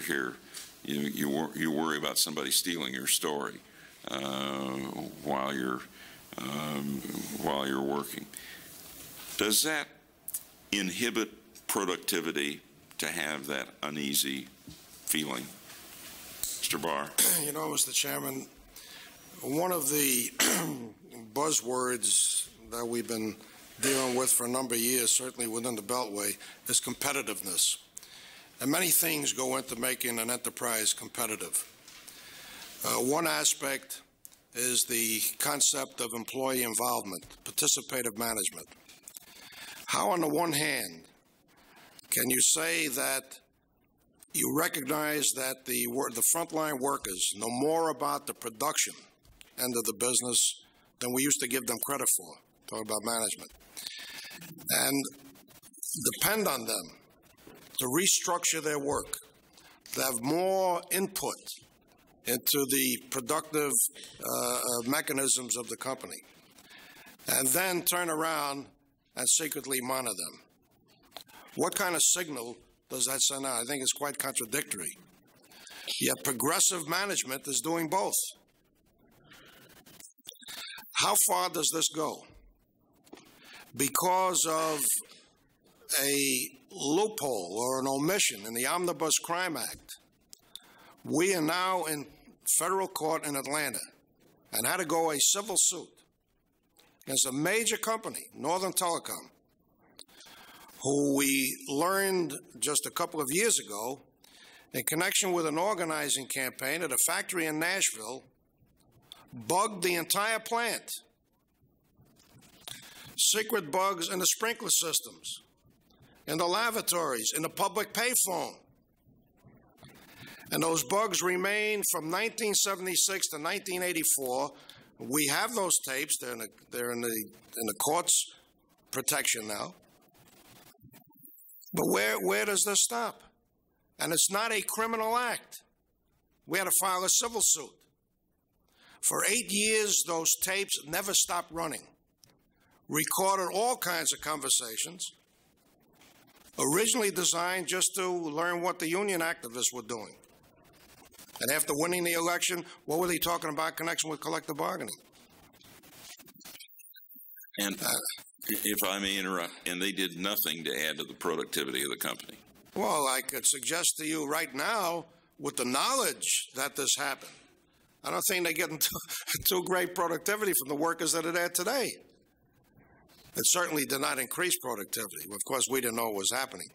here. You worry about somebody stealing your story while you're working. Does that inhibit productivity to have that uneasy feeling? Mr. Barr. You know, Mr. Chairman, one of the buzzwords that we've been dealing with for a number of years, certainly within the Beltway, is competitiveness. And many things go into making an enterprise competitive. One aspect is the concept of employee involvement, participative management. How, on the one hand, can you say that you recognize that the frontline workers know more about the production end of the business than we used to give them credit for, talking about management, and depend on them to restructure their work, to have more input into the productive mechanisms of the company, and then turn around and secretly monitor them? What kind of signal does that send out? I think it's quite contradictory. Yet progressive management is doing both. How far does this go? Because of a loophole or an omission in the Omnibus Crime Act, we are now in federal court in Atlanta and had to go a civil suit against a major company, Northern Telecom, who we learned just a couple of years ago in connection with an organizing campaign at a factory in Nashville, bugged the entire plant. Secret bugs in the sprinkler systems, in the lavatories, in the public payphone. And those bugs remain from 1976 to 1984. We have those tapes. They're in the court's protection now. But where does this stop? And it's not a criminal act. We had to file a civil suit. For 8 years, those tapes never stopped running. Recorded all kinds of conversations, originally designed just to learn what the union activists were doing. And after winning the election, what were they talking about in connection with collective bargaining? And if I may interrupt, and they did nothing to add to the productivity of the company. Well, I could suggest to you right now, with the knowledge that this happened, I don't think they're getting too great productivity from the workers that are there today. It certainly did not increase productivity. Of course, we didn't know what was happening.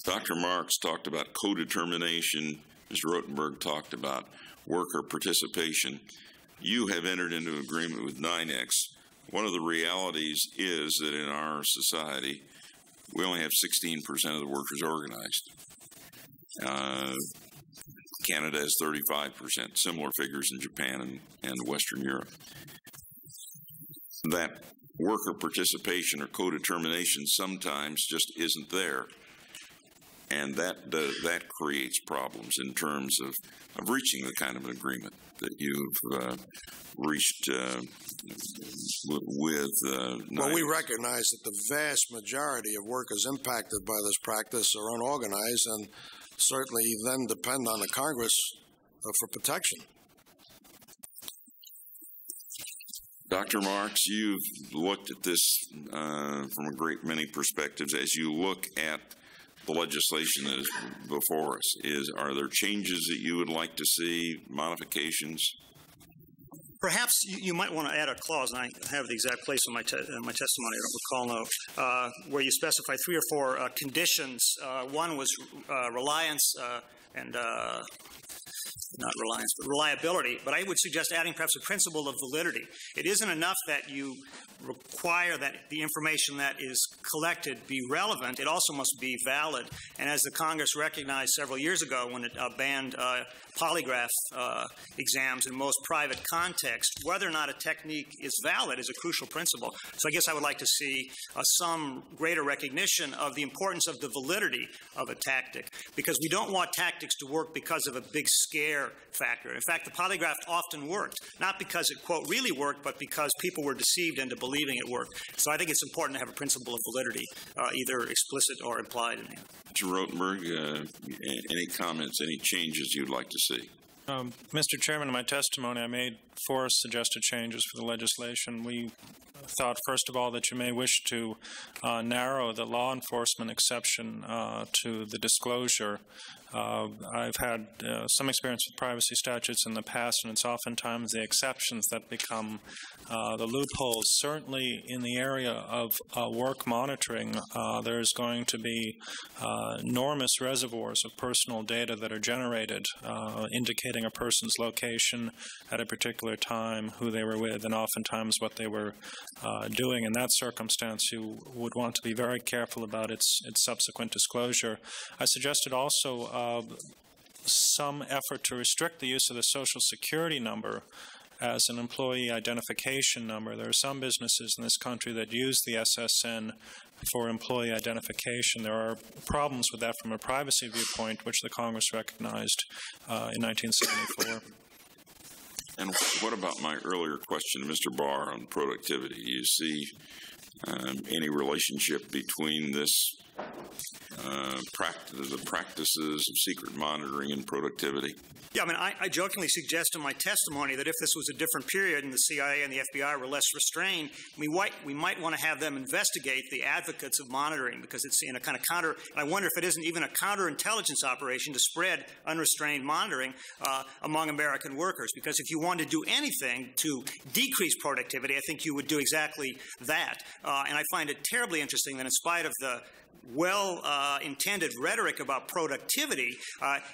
Dr. Marks talked about co-determination. Mr. Rotenberg talked about worker participation. You have entered into agreement with NYNEX. One of the realities is that in our society, we only have 16% of the workers organized. Canada has 35%, similar figures in Japan and Western Europe. That worker participation or co-determination sometimes just isn't there. And that creates problems in terms of reaching the kind of an agreement that you've reached with Well, we recognize that the vast majority of workers impacted by this practice are unorganized and certainly then depend on the Congress for protection. Dr. Marks, you've looked at this from a great many perspectives. As you look at the legislation that is before us, are there changes that you would like to see, modifications? Perhaps you might want to add a clause, and I have the exact place in my testimony, I don't recall now, where you specify 3 or 4 conditions. One was reliance and not reliance, but reliability. But I would suggest adding perhaps a principle of validity. It isn't enough that you require that the information that is collected be relevant. It also must be valid. And as the Congress recognized several years ago when it banned polygraph exams in most private contexts, whether or not a technique is valid is a crucial principle. So I guess I would like to see some greater recognition of the importance of the validity of a tactic, because we don't want tactics to work because of a big scare factor. In fact, the polygraph often worked, not because it, quote, really worked, but because people were deceived into believing it worked. So I think it's important to have a principle of validity, either explicit or implied in here. Mr. Rotenberg, any comments, any changes you'd like to see? Mr. Chairman, in my testimony, I made 4 suggested changes for the legislation. We thought, first of all, that you may wish to narrow the law enforcement exception to the disclosure. I've had some experience with privacy statutes in the past, and it's oftentimes the exceptions that become the loopholes. Certainly in the area of work monitoring, there's going to be enormous reservoirs of personal data that are generated indicating a person's location at a particular time, who they were with, and oftentimes what they were doing. In that circumstance, you would want to be very careful about its subsequent disclosure. I suggested also some effort to restrict the use of the Social Security number as an employee identification number. There are some businesses in this country that use the SSN for employee identification. There are problems with that from a privacy viewpoint, which the Congress recognized in 1974. And what about my earlier question to Mr. Barr on productivity? Do you see any relationship between this the practices of secret monitoring and productivity? Yeah, I mean, I jokingly suggest in my testimony that if this was a different period and the CIA and the FBI were less restrained, we might want to have them investigate the advocates of monitoring, because it's in a kind of counter. I wonder if it isn't even a counterintelligence operation to spread unrestrained monitoring among American workers. Because if you want to do anything to decrease productivity, I think you would do exactly that. And I find it terribly interesting that in spite of the well-intended rhetoric about productivity,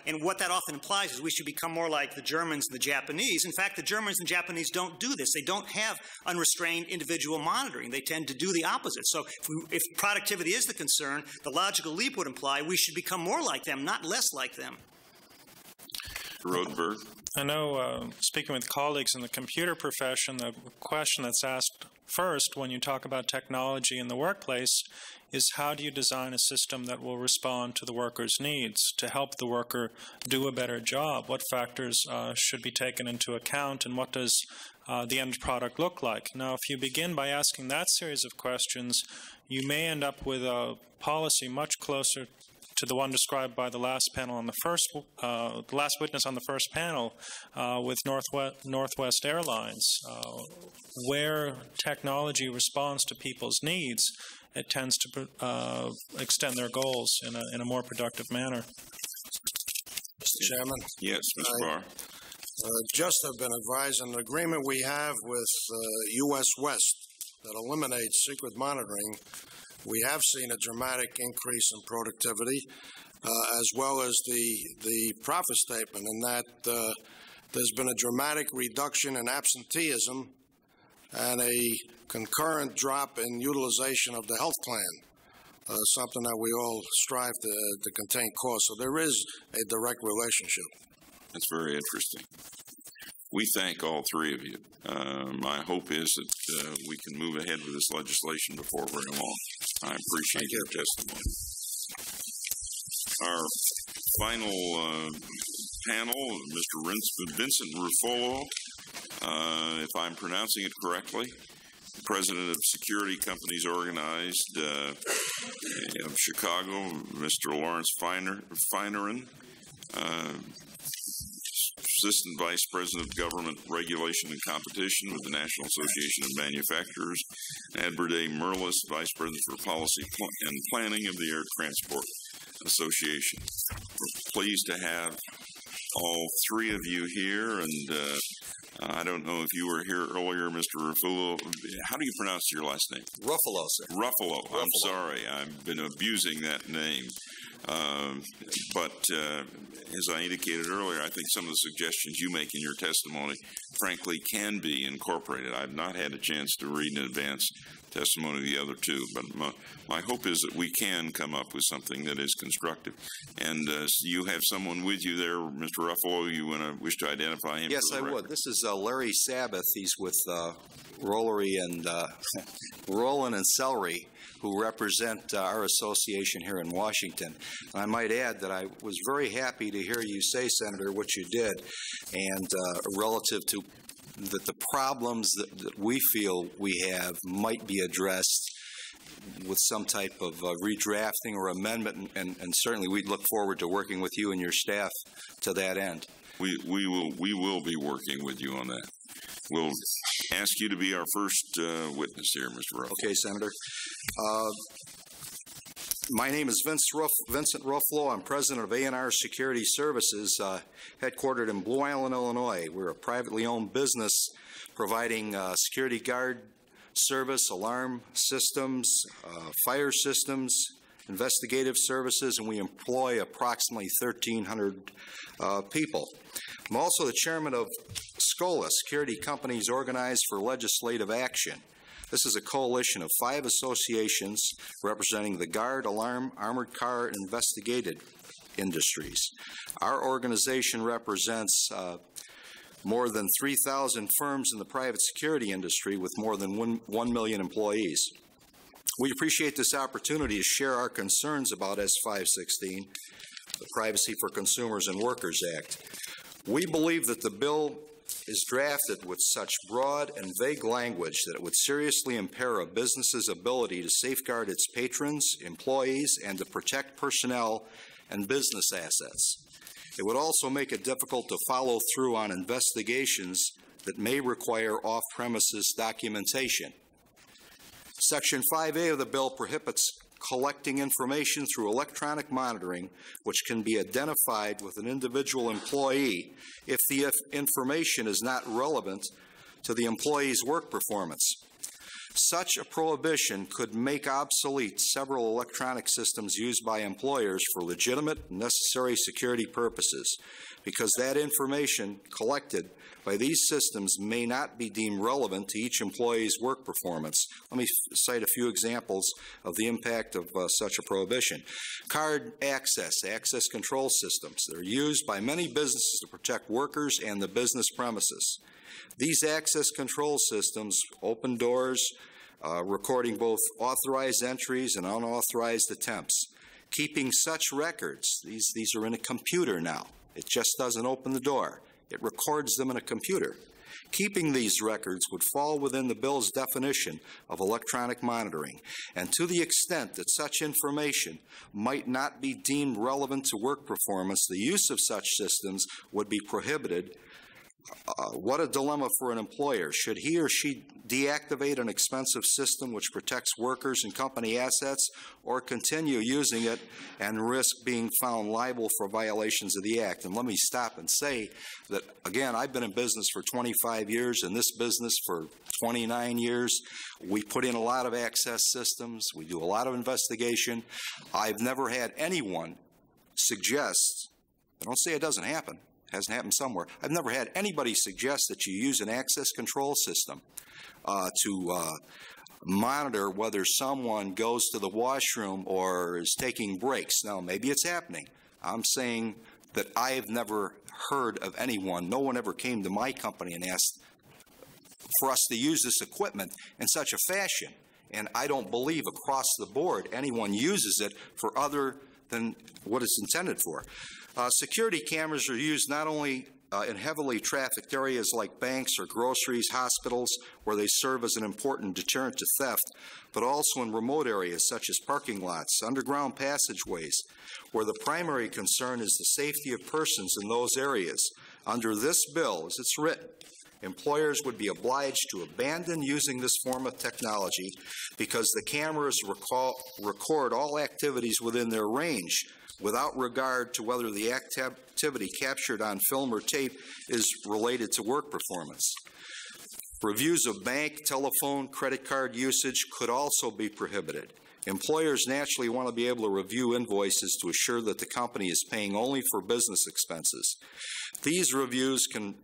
and what that often implies is we should become more like the Germans and the Japanese. In fact, the Germans and Japanese don't do this. They don't have unrestrained individual monitoring. They tend to do the opposite. So if productivity is the concern, the logical leap would imply we should become more like them, not less like them. Rodenberg. I know, speaking with colleagues in the computer profession, the question that's asked first when you talk about technology in the workplace is how do you design a system that will respond to the worker's needs to help the worker do a better job? What factors should be taken into account, and what does the end product look like? Now, if you begin by asking that series of questions, you may end up with a policy much closer to the one described by the last panel on the last witness on the first panel with Northwest Airlines, where technology responds to people's needs. It tends to extend their goals in a more productive manner. Mr. Chairman? Yes, Mr. Barr. Just have been advised an agreement we have with U.S. West that eliminates secret monitoring. We have seen a dramatic increase in productivity, as well as the profit statement, in that there's been a dramatic reduction in absenteeism and a concurrent drop in utilization of the health plan, something that we all strive to contain costs. So there is a direct relationship. That's very interesting. We thank all three of you. My hope is that we can move ahead with this legislation before very long. I appreciate your testimony. Our final panel, Mr. Vincent Ruffo, if I'm pronouncing it correctly, President of Security Companies Organized of Chicago, Mr. Lawrence Feineran, Assistant Vice President of Government Regulation and Competition with the National Association of Manufacturers, Adberde Merlis, Vice President for Policy and Planning of the Air Transport Association. We're pleased to have all three of you here, and I don't know if you were here earlier, Mr. Ruffo. How do you pronounce your last name? Ruffalo, sir. Ruffalo. I'm sorry. I've been abusing that name. But as I indicated earlier, I think some of the suggestions you make in your testimony, frankly, can be incorporated. I've not had a chance to read in advance testimony of the other two, but my hope is that we can come up with something that is constructive. And you have someone with you there, Mr. Ruffalo. You wish to identify him? Yes, I would. This is Larry Sabbath. He's with Rollery and Roland and Celery, who represent our association here in Washington. I might add that I was very happy to hear you say, Senator, what you did, and relative to that the problems that we feel we have might be addressed with some type of redrafting or amendment, and certainly we'd look forward to working with you and your staff to that end. We will be working with you on that. We'll ask you to be our first witness here, Mr. Ruffo. Okay, Senator. My name is Vincent Ruffo. I'm president of A&R Security Services, headquartered in Blue Island, Illinois. We're a privately owned business providing security guard service, alarm systems, fire systems, investigative services, and we employ approximately 1,300 people. I'm also the chairman of SCOLA, Security Companies Organized for Legislative Action. This is a coalition of 5 associations representing the guard, alarm, armored car, and investigative industries. Our organization represents more than 3,000 firms in the private security industry with more than 1 million employees. We appreciate this opportunity to share our concerns about S-516, the Privacy for Consumers and Workers Act. We believe that the bill is drafted with such broad and vague language that it would seriously impair a business's ability to safeguard its patrons, employees, and to protect personnel and business assets. It would also make it difficult to follow through on investigations that may require off-premises documentation. Section 5A of the bill prohibits collecting information through electronic monitoring, which can be identified with an individual employee if the information is not relevant to the employee's work performance. Such a prohibition could make obsolete several electronic systems used by employers for legitimate, necessary security purposes, because that information collected by these systems may not be deemed relevant to each employee's work performance. Let me cite a few examples of the impact of such a prohibition. Card access control systems. They're used by many businesses to protect workers and the business premises. These access control systems open doors, recording both authorized entries and unauthorized attempts. Keeping such records, these are in a computer now. It just doesn't open the door. It records them in a computer. Keeping these records would fall within the bill's definition of electronic monitoring, and to the extent that such information might not be deemed relevant to work performance, the use of such systems would be prohibited. What a dilemma for an employer. Should he or she deactivate an expensive system which protects workers and company assets, or continue using it and risk being found liable for violations of the Act? And let me stop and say that, again, I've been in business for 25 years, in this business for 29 years. We put in a lot of access systems. We do a lot of investigation. I've never had anyone suggest, I don't say it doesn't happen, hasn't happened somewhere. I've never had anybody suggest that you use an access control system to monitor whether someone goes to the washroom or is taking breaks. Now, maybe it's happening. I'm saying that I have never heard of anyone, no one ever came to my company and asked for us to use this equipment in such a fashion. And I don't believe across the board anyone uses it for other than what it's intended for. Security cameras are used not only in heavily trafficked areas like banks or groceries, hospitals, where they serve as an important deterrent to theft, but also in remote areas such as parking lots, underground passageways, where the primary concern is the safety of persons in those areas. Under this bill, as it's written, employers would be obliged to abandon using this form of technology because the cameras record all activities within their range, without regard to whether the activity captured on film or tape is related to work performance. Reviews of bank, telephone, credit card usage could also be prohibited. Employers naturally want to be able to review invoices to assure that the company is paying only for business expenses. These reviews can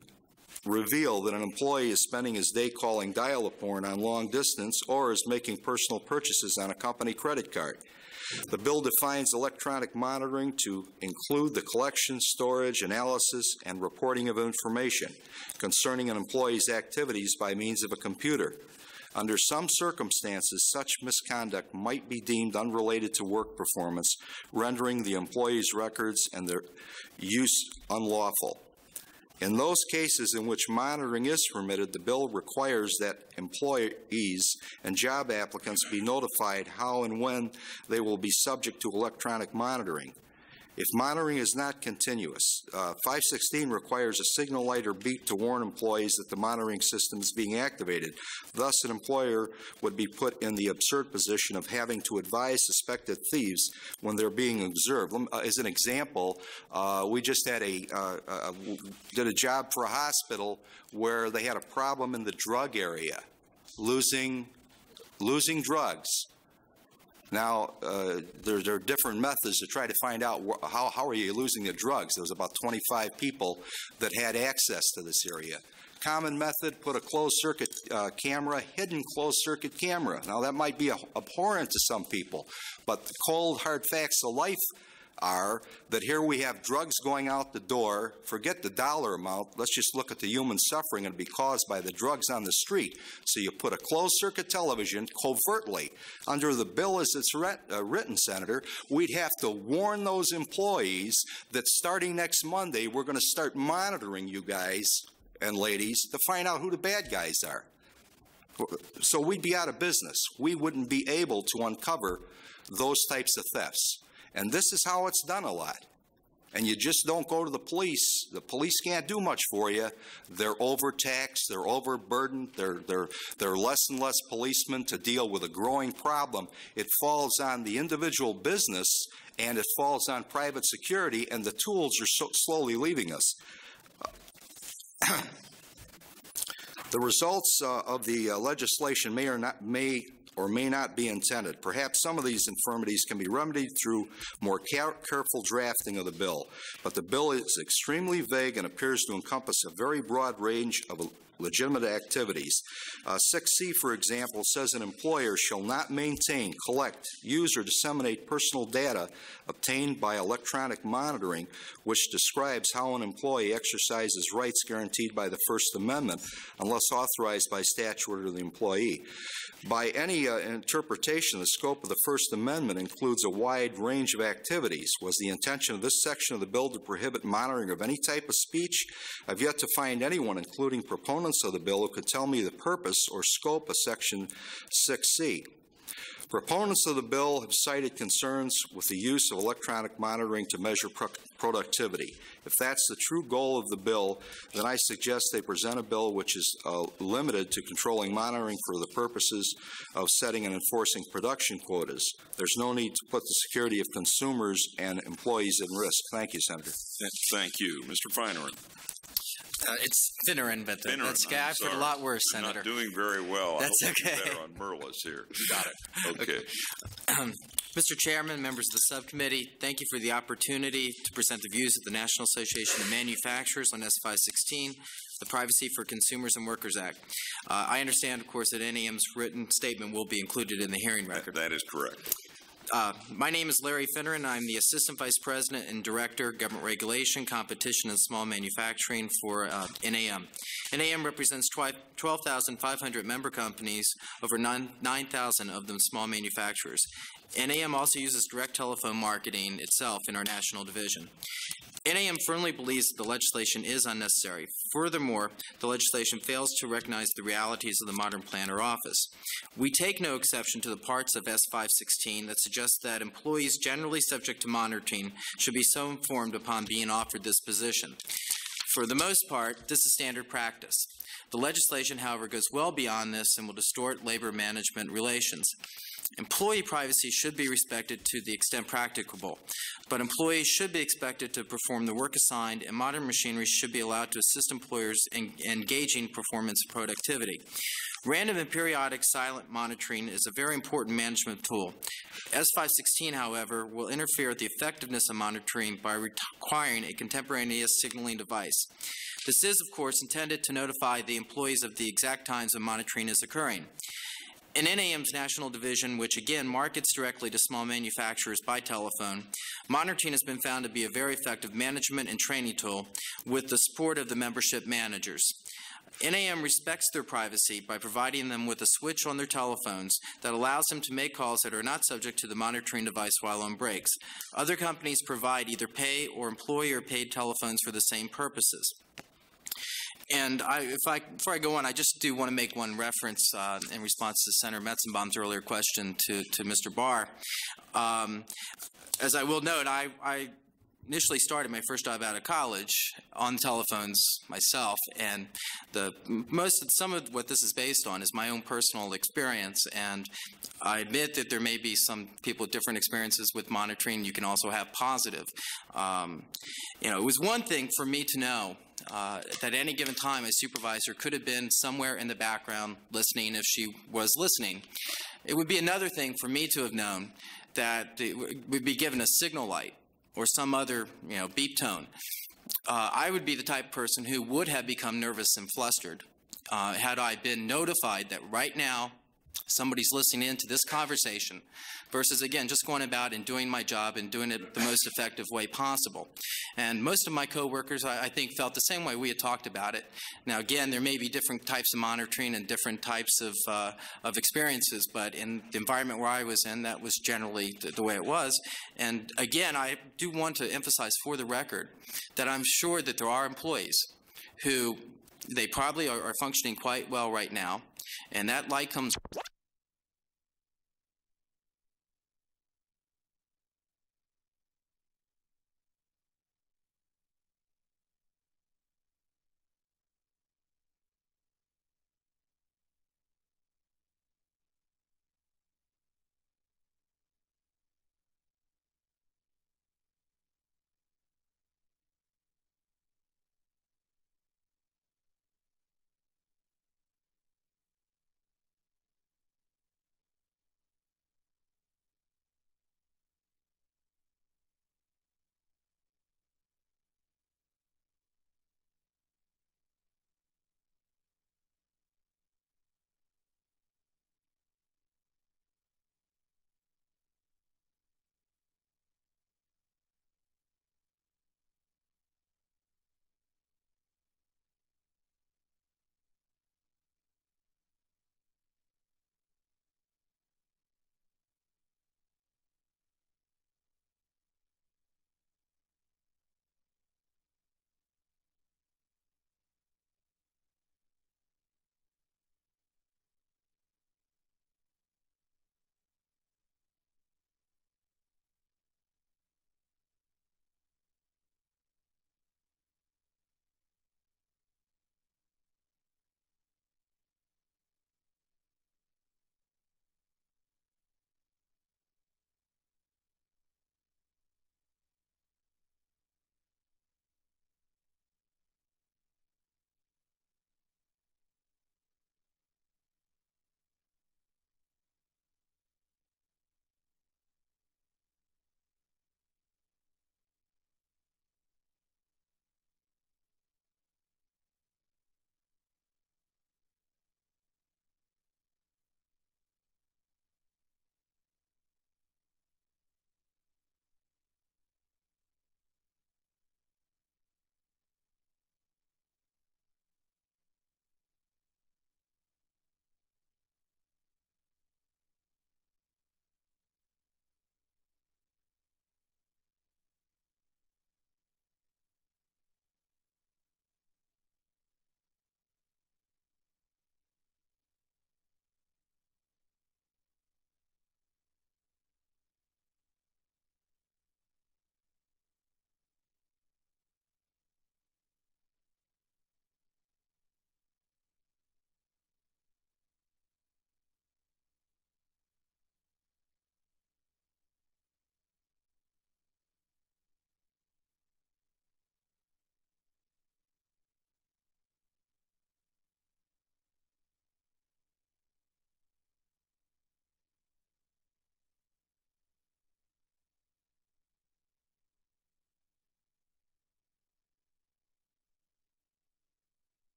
reveal that an employee is spending his day calling dial-a-porn on long distance or is making personal purchases on a company credit card. The bill defines electronic monitoring to include the collection, storage, analysis, and reporting of information concerning an employee's activities by means of a computer. Under some circumstances, such misconduct might be deemed unrelated to work performance, rendering the employee's records and their use unlawful. In those cases in which monitoring is permitted, the bill requires that employees and job applicants be notified how and when they will be subject to electronic monitoring. If monitoring is not continuous, 516 requires a signal light or beep to warn employees that the monitoring system is being activated. Thus, an employer would be put in the absurd position of having to advise suspected thieves when they're being observed. As an example, we just had did a job for a hospital where they had a problem in the drug area, losing drugs. Now, there are different methods to try to find out how are you losing the drugs. There was about 25 people that had access to this area. Common method, put a closed-circuit camera, hidden closed-circuit camera. Now, that might be abhorrent to some people, but the cold, hard facts of life are that here we have drugs going out the door. Forget the dollar amount. Let's just look at the human suffering and be caused by the drugs on the street. So you put a closed-circuit television covertly. Under the bill as it's written, Senator, we'd have to warn those employees that starting next Monday, we're going to start monitoring you guys and ladies to find out who the bad guys are. So we'd be out of business. We wouldn't be able to uncover those types of thefts. And this is how it's done a lot. And you just don't go to the police. The police can't do much for you. They're overtaxed. They're overburdened. They're less and less policemen to deal with a growing problem. It falls on the individual business, and it falls on private security, and the tools are slowly leaving us. The results of the legislation may or may not be intended. Perhaps some of these infirmities can be remedied through more careful drafting of the bill, but the bill is extremely vague and appears to encompass a very broad range of legitimate activities. 6C, for example, says an employer shall not maintain, collect, use, or disseminate personal data obtained by electronic monitoring, which describes how an employee exercises rights guaranteed by the First Amendment, unless authorized by statute or the employee. By any interpretation, the scope of the First Amendment includes a wide range of activities. Was the intention of this section of the bill to prohibit monitoring of any type of speech? I've yet to find anyone, including proponents of the bill, who could tell me the purpose or scope of Section 6C. Proponents of the bill have cited concerns with the use of electronic monitoring to measure productivity. If that's the true goal of the bill, then I suggest they present a bill which is limited to controlling monitoring for the purposes of setting and enforcing production quotas. There's no need to put the security of consumers and employees at risk. Thank you, Senator. Thank you. Mr. Feinhorn. It's Finneran, but that's I've heard a lot worse, Senator. I'm not doing very well. That's I hope okay. Better on Merlis here. Got it. Okay. Mr. Chairman, members of the subcommittee, thank you for the opportunity to present the views of the National Association of Manufacturers on S516, the Privacy for Consumers and Workers Act. I understand, of course, that NAM's written statement will be included in the hearing record. That is correct. My name is Larry Finneran. I'm the Assistant Vice President and Director, Government Regulation, Competition, and Small Manufacturing for NAM. NAM represents 12,500 member companies, over 9,000 of them small manufacturers. NAM also uses direct telephone marketing itself in our national division. NAM firmly believes that the legislation is unnecessary. Furthermore, the legislation fails to recognize the realities of the modern planner office. We take no exception to the parts of S516 that suggest that employees generally subject to monitoring should be so informed upon being offered this position. For the most part, this is standard practice. The legislation, however, goes well beyond this and will distort labor management relations. Employee privacy should be respected to the extent practicable, but employees should be expected to perform the work assigned, and modern machinery should be allowed to assist employers in engaging performance and productivity. Random and periodic silent monitoring is a very important management tool. S516, however, will interfere with the effectiveness of monitoring by requiring a contemporaneous signaling device. This is, of course, intended to notify the employees of the exact times when monitoring is occurring. In NAM's national division, which again markets directly to small manufacturers by telephone, monitoring has been found to be a very effective management and training tool with the support of the membership managers. NAM respects their privacy by providing them with a switch on their telephones that allows them to make calls that are not subject to the monitoring device while on breaks. Other companies provide either pay or employer-paid telephones for the same purposes. And before I go on, I just do want to make one reference in response to Senator Metzenbaum's earlier question to Mr. Barr. As I will note, I initially started my first job out of college on telephones myself, and some of what this is based on is my own personal experience. And I admit that there may be some people with different experiences with monitoring. You can also have positive. It was one thing for me to know that at any given time a supervisor could have been somewhere in the background listening if she was listening. It would be another thing for me to have known that we'd be given a signal light or some other, beep tone. I would be the type of person who would have become nervous and flustered had I been notified that right now somebody's listening into this conversation versus, again, just going about and doing my job and doing it the most effective way possible. And most of my coworkers, I think, felt the same way. We had talked about it. Now, again, there may be different types of monitoring and different types of experiences, but in the environment where I was in, that was generally the way it was. And again, I do want to emphasize for the record that I'm sure that there are employees who they probably are functioning quite well right now, and that light comes